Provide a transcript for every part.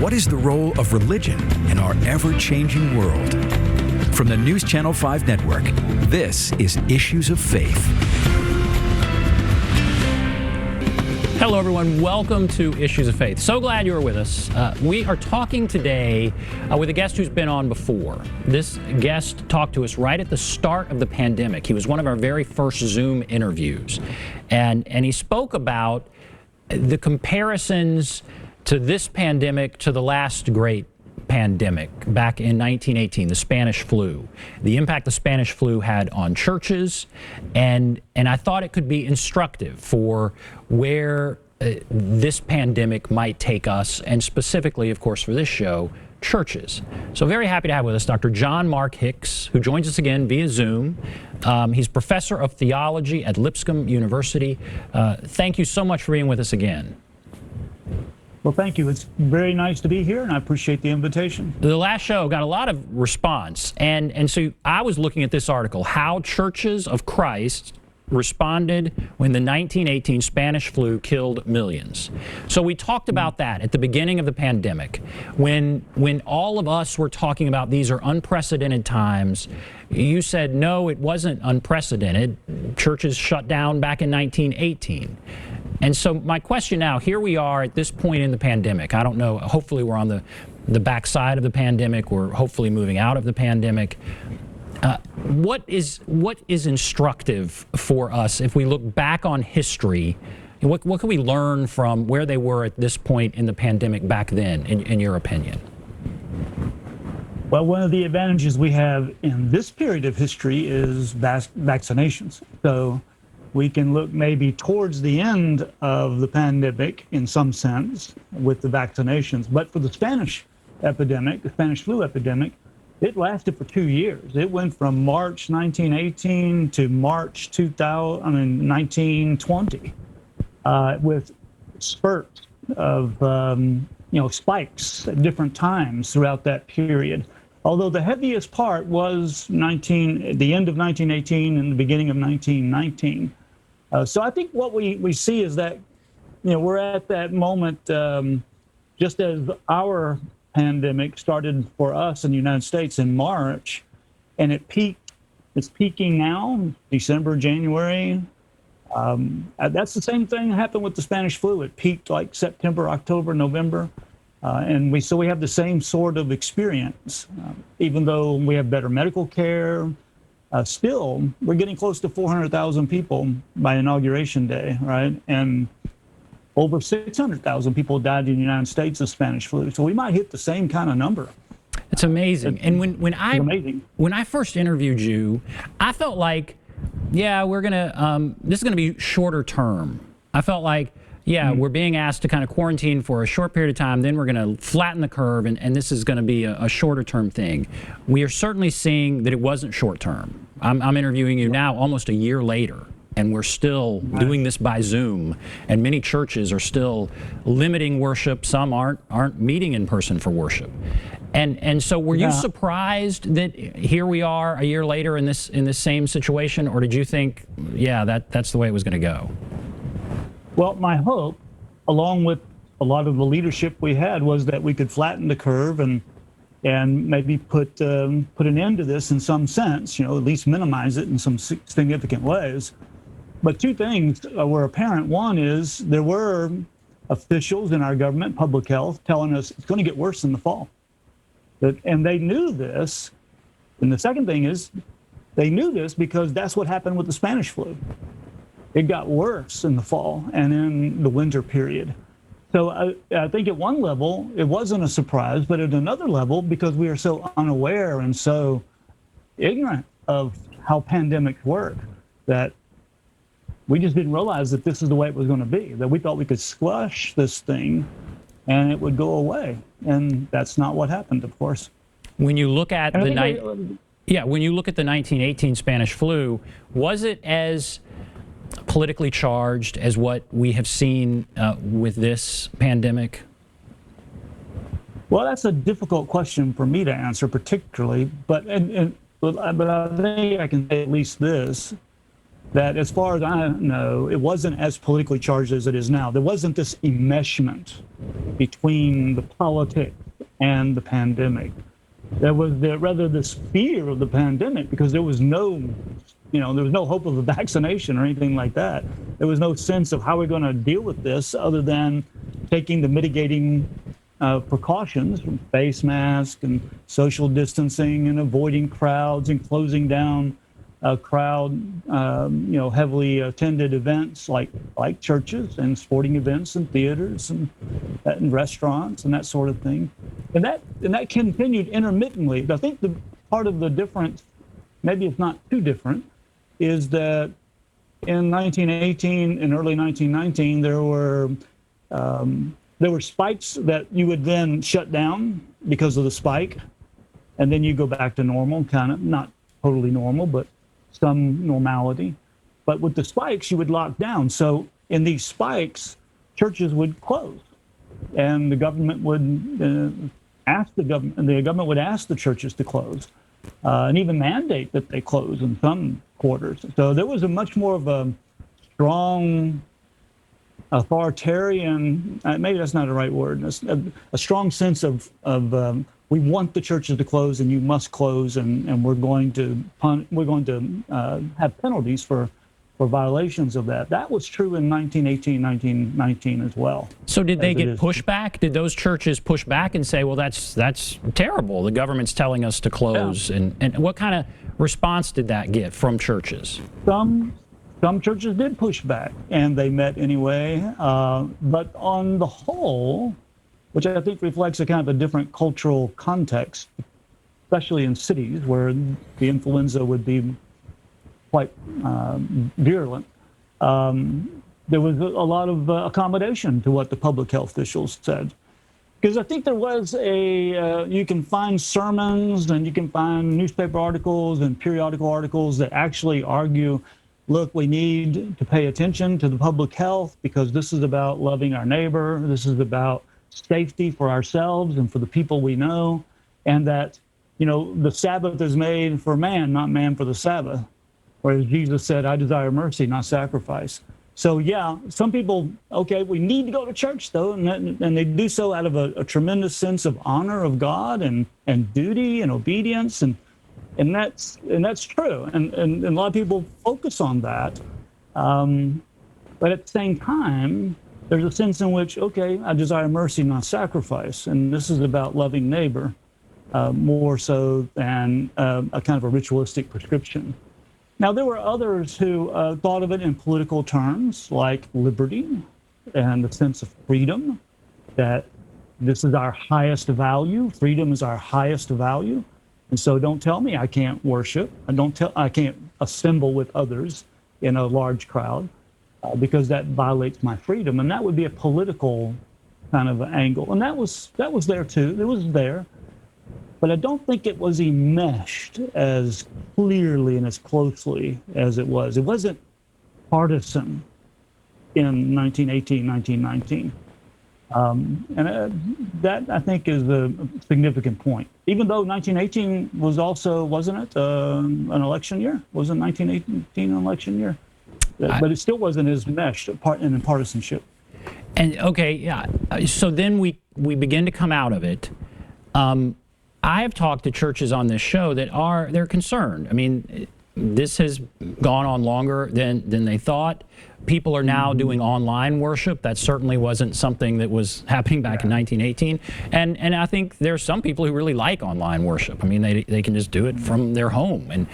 What is the role of religion in our ever-changing world? From the NewsChannel 5 network, this is Issues of Faith. Hello, everyone. Welcome to Issues of Faith. So glad you're with us. We are talking today with a guest who's been on before. This guest talked to us right at the start of the pandemic. He was one of our very first Zoom interviews. And he spoke about the comparisons to this pandemic to the last great pandemic back in 1918, the Spanish flu, the impact the Spanish flu had on churches, and I thought it could be instructive for where this pandemic might take us, and specifically, of course, for this show, churches. So very happy to have with us Dr. John Mark Hicks, who joins us again via Zoom. He's professor of theology at Lipscomb University. Thank you so much for being with us again. Well, thank you. It's very nice to be here, and I appreciate the invitation. The last show got a lot of response, and so I was looking at this article, How Churches of Christ Responded When the 1918 Spanish Flu Killed Millions. So we talked about that at the beginning of the pandemic, when all of us were talking about these are unprecedented times. You said, no, it wasn't unprecedented. Churches shut down back in 1918. And so my question now, here we are at this point in the pandemic. I don't know, hopefully we're on the backside of the pandemic. We're hopefully moving out of the pandemic. What is instructive for us if we look back on history? What can we learn from where they were at this point in the pandemic back then, in your opinion? Well, one of the advantages we have in this period of history is vaccinations. So we can look maybe towards the end of the pandemic in some sense with the vaccinations. But for the Spanish epidemic, the Spanish flu epidemic, it lasted for 2 years. It went from March 1918 to March 1920 with spurts of spikes at different times throughout that period. Although the heaviest part was the end of 1918 and the beginning of 1919. So I think what we see is that, we're at that moment, just as our pandemic started for us in the United States in March, and it peaked. It's peaking now, December, January. That's the same thing that happened with the Spanish flu. It peaked like September, October, November. And we have the same sort of experience, even though we have better medical care. Still, we're getting close to 400,000 people by Inauguration Day, right? And over 600,000 people died in the United States of Spanish flu. So we might hit the same kind of number. It's amazing. And when I first interviewed you, I felt like, yeah, this is gonna be shorter term. I felt like, we're being asked to kind of quarantine for a short period of time, then we're going to flatten the curve, and this is going to be a shorter term thing. We are certainly seeing that it wasn't short term. I'm interviewing you now almost a year later, and we're still doing this by Zoom, and many churches are still limiting worship. Some aren't meeting in person for worship. And so were you surprised that here we are a year later in this same situation, or did you think, that's the way it was going to go? Well, my hope, along with a lot of the leadership we had, was that we could flatten the curve and maybe put an end to this in some sense, at least minimize it in some significant ways. But two things were apparent. One is there were officials in our government, public health, telling us it's going to get worse in the fall. And they knew this. And the second thing is they knew this because that's what happened with the Spanish flu. It got worse in the fall and in the winter period. So I think at one level, it wasn't a surprise, but at another level, because we are so unaware and so ignorant of how pandemics work, that we just didn't realize that this is the way it was going to be, that we thought we could squash this thing and it would go away. And that's not what happened, of course. When you look at when you look at the 1918 Spanish flu, was it as politically charged as what we have seen with this pandemic? Well, that's a difficult question for me to answer particularly, but I think I can say at least this. that, as far as I know, it wasn't as politically charged as it is now. There wasn't this enmeshment between the politics and the pandemic. There was rather this fear of the pandemic, because there was no hope of a vaccination or anything like that. There was no sense of how we're going to deal with this other than taking the mitigating precautions, from face masks and social distancing and avoiding crowds and closing down heavily attended events like churches and sporting events and theaters and restaurants and that sort of thing. And that continued intermittently. I think the part of the difference, maybe it's not too different, is that in 1918 and early 1919 there were spikes that you would then shut down because of the spike, and then you go back to normal, kind of, not totally normal, but some normality. But with the spikes, you would lock down. So in these spikes, churches would close, and the government would the government would ask the churches to close, and even mandate that they close in some quarters. So there was a much more of a strong authoritarian, maybe that's not the right word, a strong sense of we want the churches to close, and you must close, and we're going to have penalties for violations of that. That was true in 1918, 1919 as well. So did they get pushback? Did those churches push back and say, well, that's terrible, the government's telling us to close? Yeah. And what kind of response did that get from churches? Some churches did push back, and they met anyway. But on the whole, which I think reflects a kind of a different cultural context, especially in cities where the influenza would be quite virulent, there was a lot of accommodation to what the public health officials said. Because I think there was you can find sermons and you can find newspaper articles and periodical articles that actually argue, look, we need to pay attention to the public health because this is about loving our neighbor. This is about safety for ourselves and for the people we know. And that, the Sabbath is made for man, not man for the Sabbath. Whereas Jesus said, I desire mercy, not sacrifice. So yeah, some people, okay, we need to go to church though, and they do so out of a tremendous sense of honor of God and duty and obedience, and that's true, and a lot of people focus on that, but at the same time, there's a sense in which, okay, I desire mercy, not sacrifice, and this is about loving neighbor more so than a kind of a ritualistic prescription. Now, there were others who thought of it in political terms, like liberty and the sense of freedom, that this is our highest value. Freedom is our highest value. And so don't tell me I can't worship. I can't assemble with others in a large crowd because that violates my freedom. And that would be a political kind of angle. And that was there too. It was there. But I don't think it was enmeshed as clearly and as closely as it was. It wasn't partisan in 1918, 1919. And that, I think, is a significant point. Even though 1918 was also, wasn't it, an election year? Wasn't 1918 an election year? But it still wasn't as meshed in partisanship. And, okay, yeah. So then we begin to come out of it. I have talked to churches on this show that they're concerned. I mean, this has gone on longer than they thought. People are now doing online worship. That certainly wasn't something that was happening back in 1918. And I think there's some people who really like online worship. I mean, they can just do it from their home. And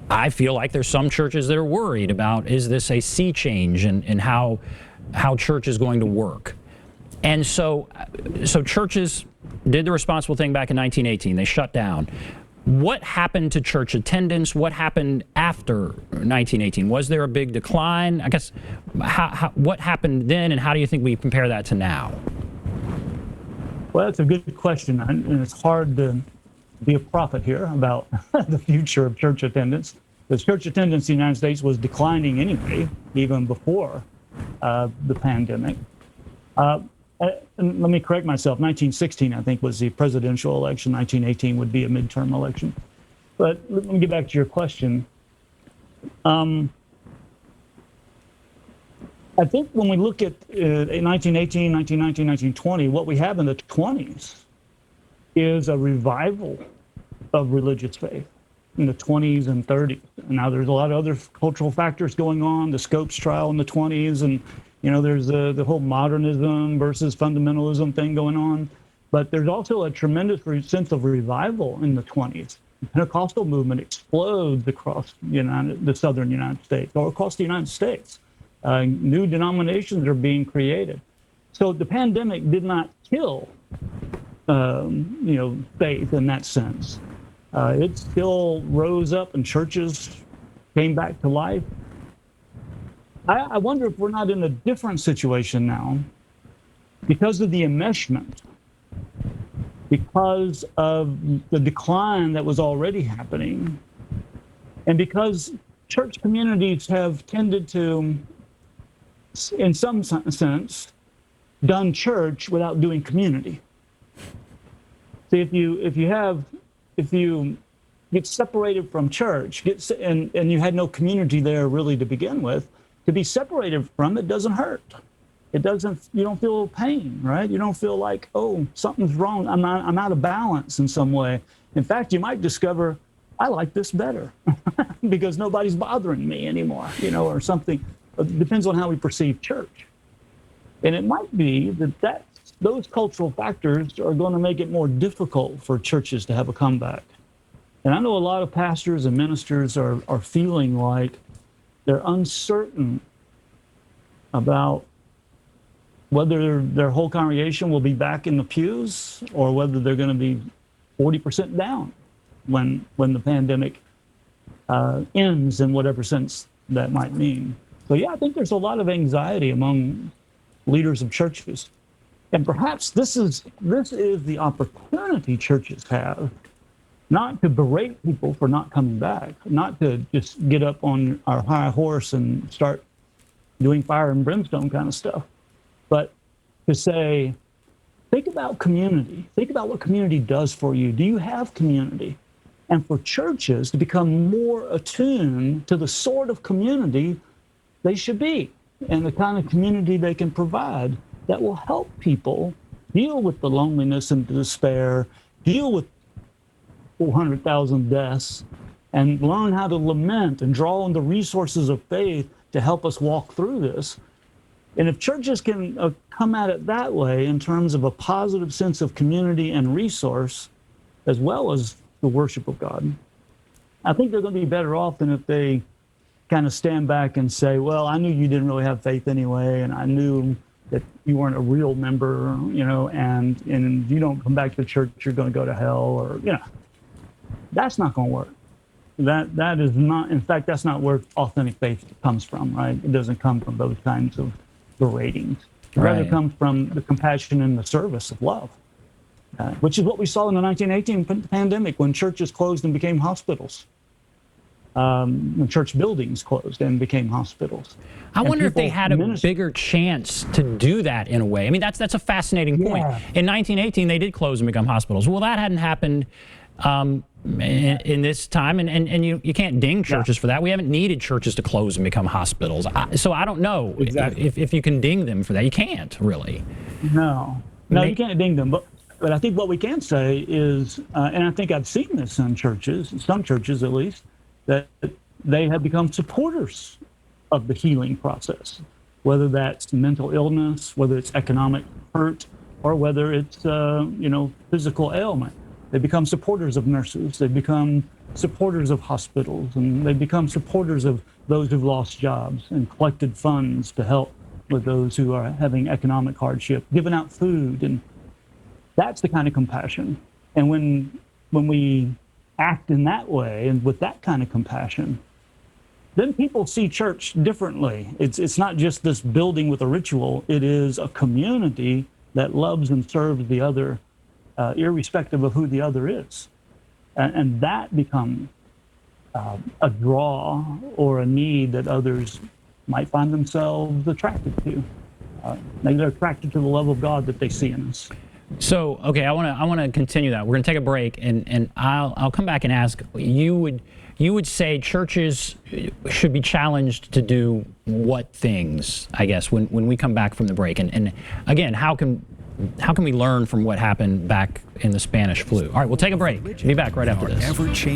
I feel like there's some churches that are worried about, is this a sea change in how church is going to work? And so churches did the responsible thing back in 1918. They shut down. What happened to church attendance? What happened after 1918? Was there a big decline? I guess, what happened then, and how do you think we compare that to now? Well, that's a good question, and it's hard to be a prophet here about the future of church attendance. Because church attendance in the United States was declining anyway, even before the pandemic. And let me correct myself. 1916, I think, was the presidential election. 1918 would be a midterm election. But let me get back to your question. I think when we look at 1918, 1919, 1920, what we have in the 20s is a revival of religious faith in the 20s and 30s. And now there's a lot of other cultural factors going on, the Scopes trial in the 20s, and there's the whole modernism versus fundamentalism thing going on. But there's also a tremendous sense of revival in the 20s. The Pentecostal movement explodes across the southern United States, or across the United States. New denominations are being created. So the pandemic did not kill, faith in that sense. It still rose up and churches came back to life. I wonder if we're not in a different situation now because of the enmeshment, because of the decline that was already happening, and because church communities have tended to, in some sense, done church without doing community. See, if you get separated from church, and you had no community there really to begin with, to be separated from it doesn't hurt. You don't feel pain, right? You don't feel like, oh, something's wrong. I'm out of balance in some way. In fact, you might discover, I like this better because nobody's bothering me anymore, or something. It depends on how we perceive church. And it might be that those cultural factors are going to make it more difficult for churches to have a comeback. And I know a lot of pastors and ministers are feeling like they're uncertain about whether their whole congregation will be back in the pews or whether they're going to be 40% down when the pandemic ends, in whatever sense that might mean. So yeah, I think there's a lot of anxiety among leaders of churches. And perhaps this is the opportunity churches have, not to berate people for not coming back, not to just get up on our high horse and start doing fire and brimstone kind of stuff, but to say, think about community. Think about what community does for you. Do you have community? And for churches to become more attuned to the sort of community they should be and the kind of community they can provide that will help people deal with the loneliness and the despair, deal with 400,000 deaths, and learn how to lament and draw on the resources of faith to help us walk through this. And if churches can come at it that way in terms of a positive sense of community and resource, as well as the worship of God, I think they're going to be better off than if they kind of stand back and say, well, I knew you didn't really have faith anyway, and I knew that you weren't a real member, and if you don't come back to church, you're going to go to hell, or, that's not going to work. That is not, in fact, that's not where authentic faith comes from, right? It doesn't come from those kinds of beratings. It rather comes from the compassion and the service of love, which is what we saw in the 1918 pandemic when churches closed and became hospitals. When church buildings closed and became hospitals. I wonder if they had a bigger chance to do that in a way. I mean, that's a fascinating point. Yeah. In 1918, they did close and become hospitals. Well, that hadn't happened in this time, and you can't ding churches for that. We haven't needed churches to close and become hospitals. So I don't know if you can ding them for that. You can't, really. No, you can't ding them. But I think what we can say is, and I think I've seen this in churches, some churches at least, that they have become supporters of the healing process, whether that's mental illness, whether it's economic hurt, or whether it's physical ailment. They become supporters of nurses. They become supporters of hospitals, and they become supporters of those who've lost jobs and collected funds to help with those who are having economic hardship, giving out food, and that's the kind of compassion. And when we act in that way and with that kind of compassion, then people see church differently. It's not just this building with a ritual. It is a community that loves and serves the other, irrespective of who the other is. And that becomes a draw or a need that others might find themselves attracted to. Maybe they're attracted to the love of God that they see in us. So, okay, I want to continue that. We're going to take a break, and I'll come back and ask. You you would say churches should be challenged to do what things, I guess, when we come back from the break? And again, how can we learn from what happened back in the Spanish flu? All right, we'll take a break. Be back right after this.